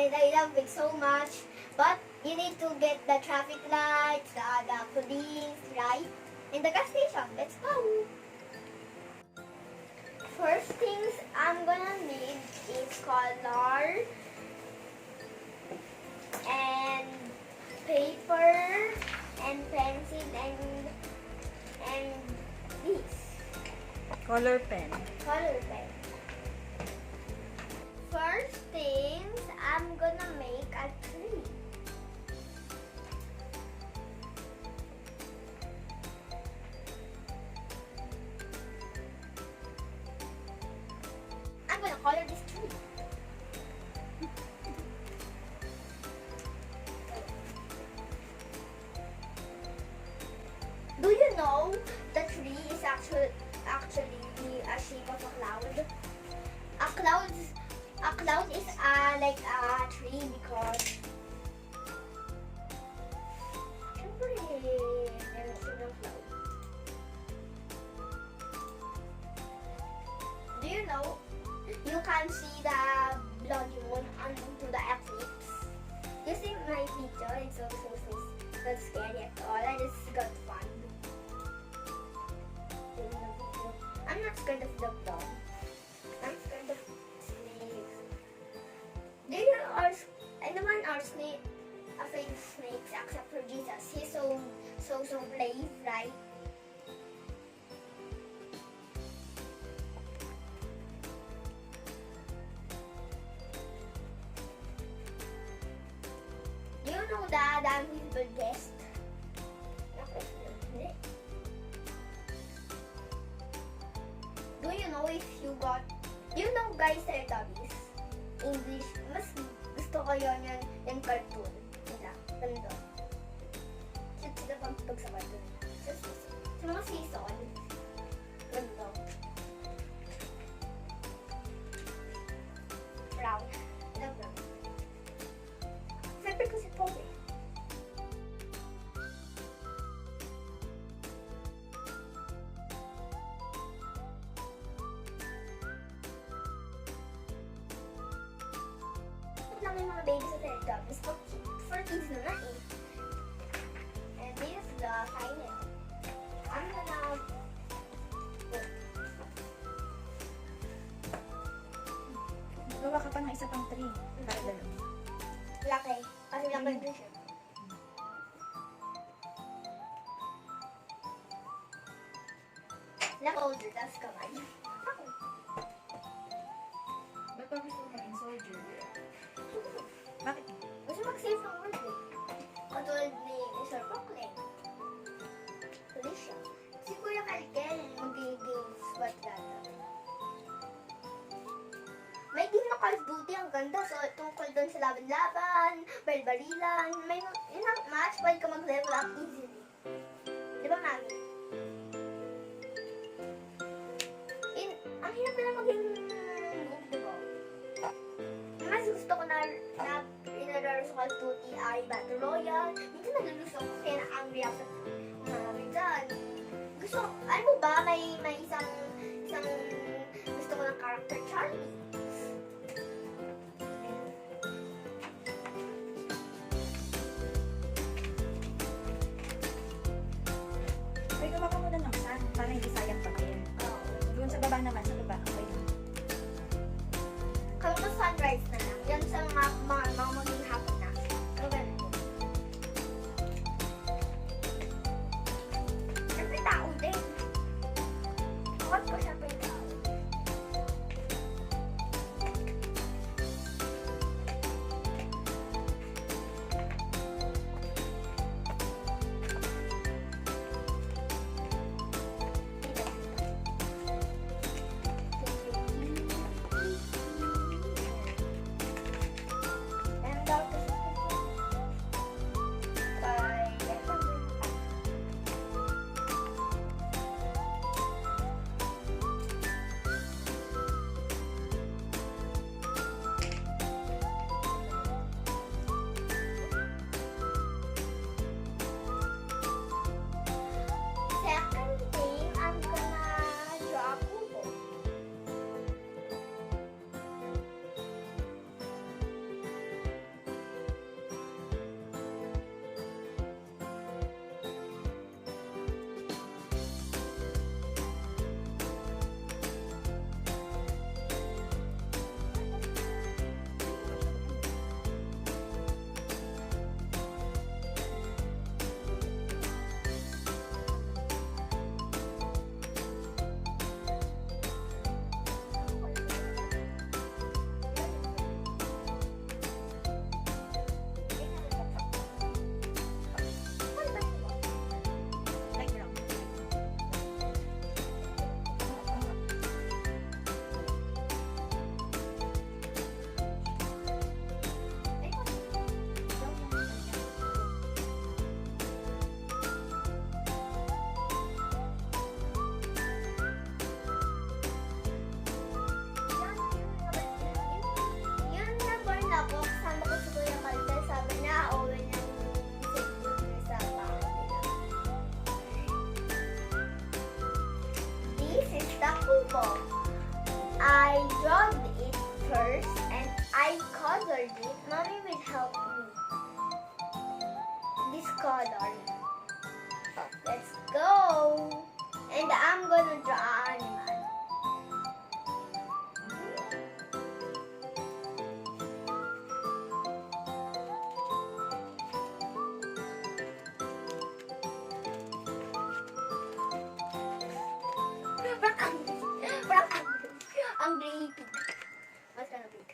and I love it so much. But you need to get the traffic lights, the police, right? And the gas station. Let's go. First things I'm gonna need is color and paper and pencil and this Color pen. color pen. First things I'm gonna make a tree. I'm gonna color this tree. Do you know the tree is actually a shape of a cloud? A cloud is like a tree because syempre, meron silang cloud. Do you know you can see the bloody moon onto the eclipse? You see my picture? It's also so not scary at all. I just got fun. I'm not scared of the bomb. I'm scared of snakes. Do you know anyone are afraid of snakes except for Jesus? He's so brave, right? Do you know the invisible guest? Hindi. Do you know if you got... Do you know guys Teletubbies? English. Mas gusto ko yun yung cartoon. Nila. Ganda. Cute sila pag sa cartoon. Sa mga season. Ganda. Brown. Love brown. Favorite ko si Paul eh. Lang yung mga babies sa Teletubbies. For kids na nga eh. And this is the final. I'm gonna... Gawa ka pa ng isa pang tree. Para dalawa. Laki. Kasi laki yung siya. Laki older, tapos kamay. Ako. Ba't pa gusto mo in soldier? Bakit? Gusto mag-save ng world eh. Katulad ni Sir Cockling. Felicia. Si Kuya Kalkel, magiging SWAT data. May game na Call of Duty, ang ganda. So, tungkol doon sa laban-laban, barilan. May yun ang match, pwede ka mag-level up easily. Di ba, Mami? Ang hirap na maging noob, di ba? Mas gusto ko na inalaro sa Call of Duty ay Battle Royale. Minsan nalulus ako kaya na-angry ako sa minsan. Gusto, alam mo ba, may isang gusto ko ng character, Charlie. Ay, gawa ka muna ng sun para hindi sayang pa kayo. Doon sa baba naman, sa baba. Okay lang. Kaya ko sunrise na lang. Yan sa mga maging hapon na. Pero ganun. Siyempre tao din. Bakit ko siyempre tao? po. I drawed it first and I colored it. Mommy will help me. This color. Let's go. And I'm gonna draw an animal. Ang green pig. What's gonna be?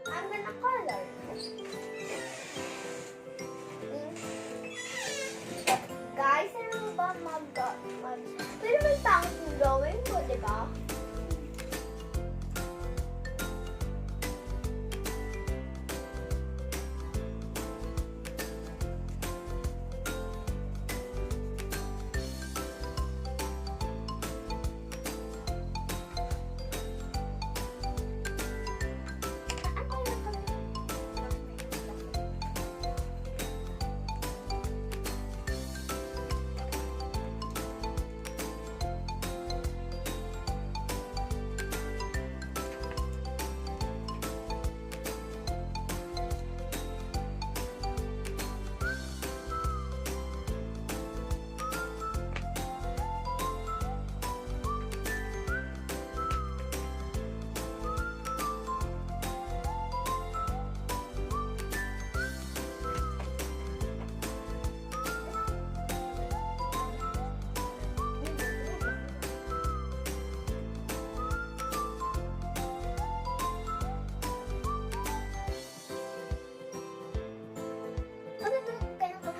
I'm gonna color. Guys, ano ba pero may pangit yung drawing ko, di ba?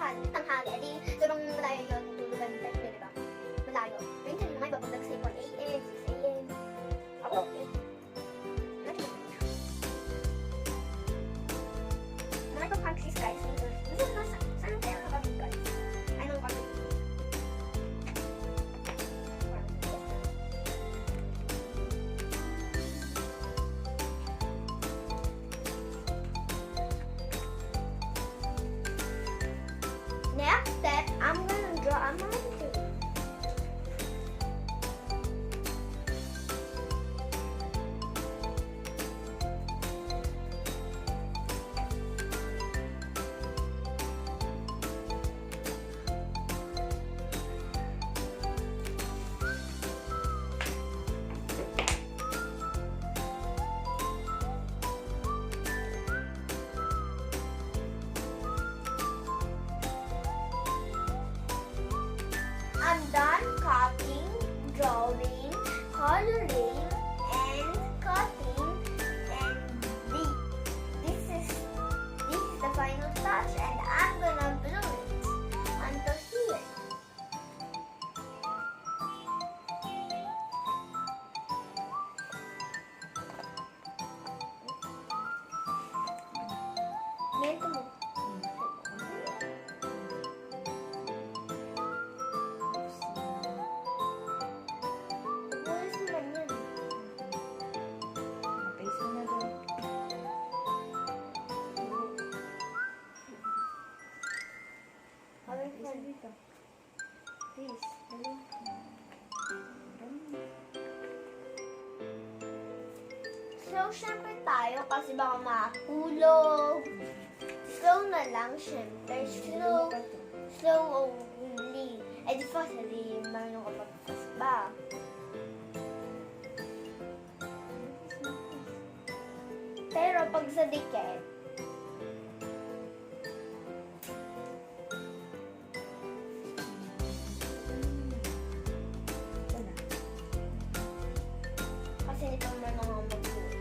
Tanghali, edi turong malayo yun, tulugan tayo, di ba? Malayo. Minsan mga iba pag nag-sleep 1 a.m., 6 a.m. Ako, okay. Mga iba practice guys, saan kaya nakabig guys? Anong kabig? Next step, I'm gonna draw a mountain. I'm done copying, drawing, coloring, and cutting, and this is the final touch, and I'm gonna glue it onto here. Ganito mo. Bulis naman yan. Paste mo na doon. Habang Paste mo dito. Paste. Dali. Slow syempre tayo kasi baka mahulog. Slow na lang syempre. Slow. Slow only. Eh di pa sabi, marunong ka magpas ba? Pero pag sa dikit, Ito na. kasi nito marunong ako mag-glue.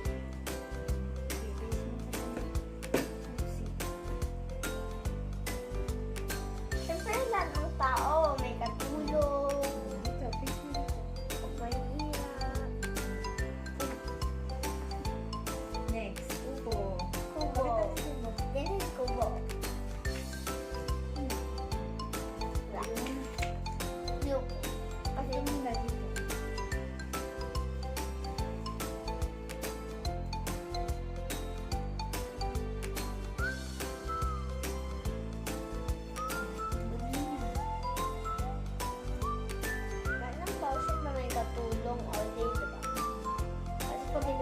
Okay, paste mo na doon. See. Syempre lahat ng tao may katulong. Dito, paste mo dito. Pag mahirap. Next, kubo. Kubo.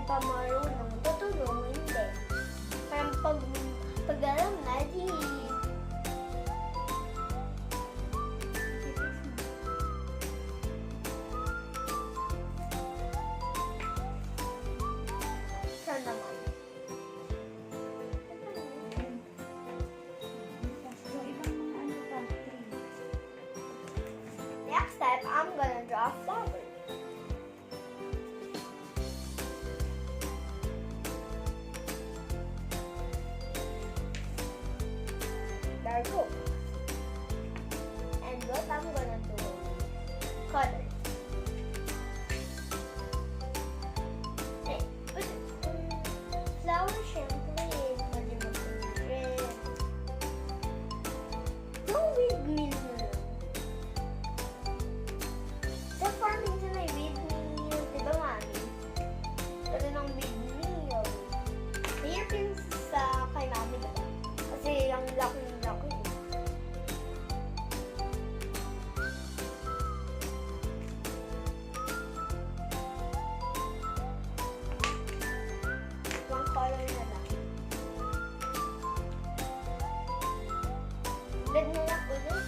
pa marunong, tutulong, hindi. Parang pag alam na, di, siya naman. Yung ibang mga ano pa, trees. Next step, I'm gonna draw flowers. There you go. And what I'm gonna do, colors. Eh, flower syempre, pwede mo red. Yung windmill na lang. Sa farming sa may windmill, di ba mami? Ito ng windmill. Mahirap yun sa kay mami, diba? Kasi ang laki-laki. One color na lang. Red na lang ulit.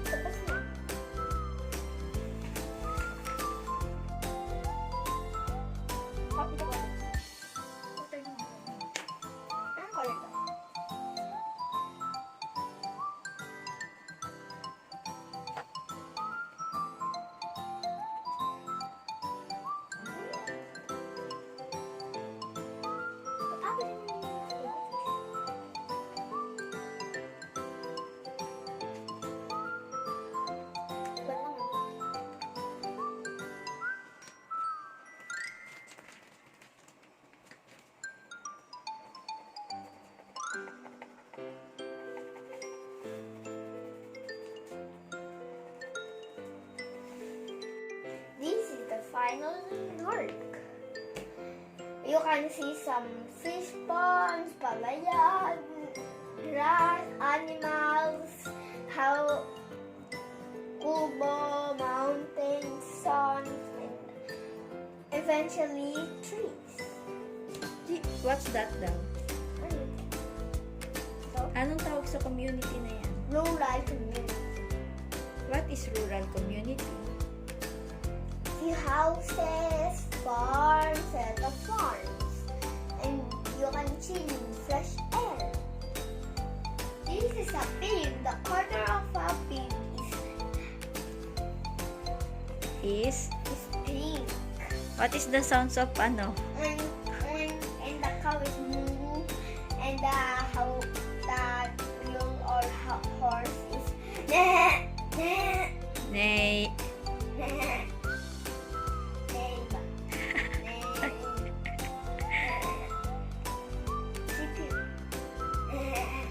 Tapos na. Oh, ito ba? Water na. Anong color to? Tapos this is the final work. You can see some fish ponds, palayan, grass, animals, how kubo, mountains, sun, and eventually trees. What's that daw? Ano? So, Anong tawag sa community na yan? rural community. What is rural community? Few houses, farms, set of farms, and you can chill in fresh air. This is a pig. The corner of a pig Is? is pink, What is the sounds of ano? and the cow is moo, and the mule or horse is neh, neh, Nay. neh. Neh ba? Neh. Sheep yun. Neh.